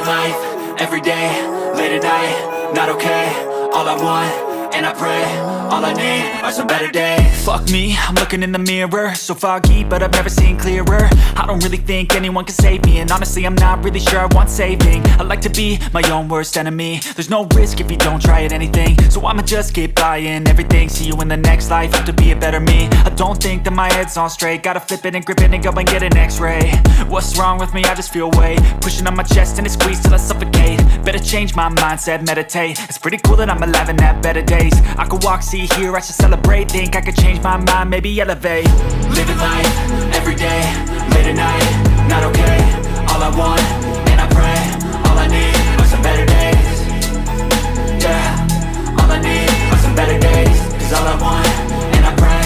life, every day, late at night, not okay. All I want, and I pray, all I need are some better days. Fuck me, I'm looking in the mirror, so foggy, but I've never seen clearer. I don't really think anyone can save me, and honestly I'm not really sure I want saving. I like to be my own worst enemy. There's no risk if you don't try at anything, so I'ma just keep buying everything. See you in the next life, have to be a better me. I don't think that my head's on straight, gotta flip it and grip it and go and get an x-ray. What's wrong with me? I just feel weight pushing on my chest and it squeezes till I suffocate. Better change my mindset, meditate. It's pretty cool that I'm alive and have better days. I could walk, see, hear, I should celebrate. Think I could change my mind, maybe elevate. Living life, every day, late at night, not okay. All I want, and I pray, all I need are some better days. Yeah, all I need are some better days. Cause all I want, and I pray,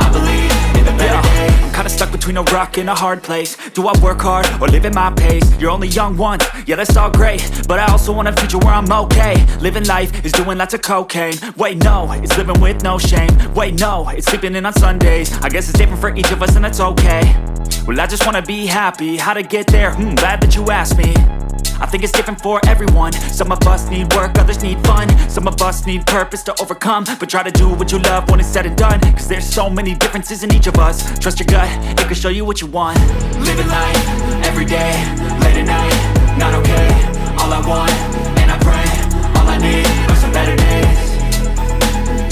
I believe in the better days. I'm kinda stuck between a rock and a hard place. Do I work hard or live at my pace? You're only young once, yeah that's all great, but I also want a future where I'm okay. Living life is doing lots of cocaine. Wait no, it's living with no shame. Wait no, it's sleeping in on Sundays. I guess it's different for each of us and that's okay. Well I just wanna be happy, how to get there? Glad that you asked me. I think it's different for everyone. Some of us need work, others need fun. Some of us need purpose to overcome. But try to do what you love when it's said and done, cause there's so many differences in each of us. Trust your gut, it can show you what you want. Living life, every day, late at night, not okay. All I want, and I pray, all I need are some better days.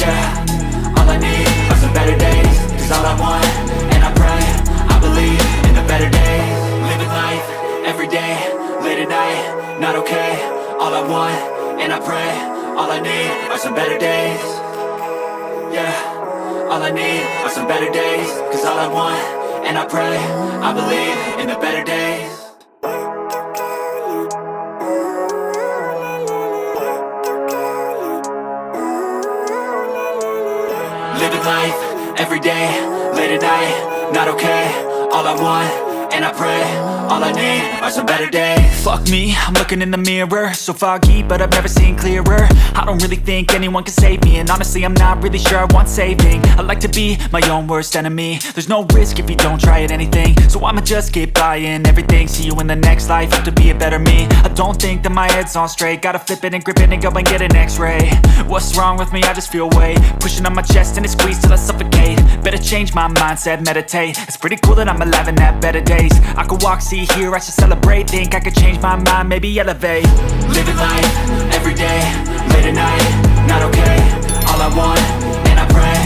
Yeah, all I need are some better days. Cause all I want, and I pray, I believe in the better days. Living life, every day, late at night, not okay. All I want, and I pray, all I need are some better days. Yeah, all I need are some better days. Cause all I want, and I pray, I believe in the better days. Living life, every day, late at night, not okay. All I want, and I pray, all I need are some better days. Fuck me, I'm looking in the mirror, so foggy, but I've never seen clearer. I don't really think anyone can save me, and honestly I'm not really sure I want saving. I like to be my own worst enemy. There's no risk if you don't try at anything, so I'ma just keep buying everything. See you in the next life, have to be a better me. I don't think that my head's on straight, gotta flip it and grip it and go and get an x-ray. What's wrong with me? I just feel weight pushing on my chest and it squeezes till I suffocate. Better change my mindset, meditate. It's pretty cool that I'm alive and have better days. I could walk, see, hear, I should celebrate. Think I could change my mind, maybe elevate. Living life, every day, late at night, not okay. All I want, and I pray,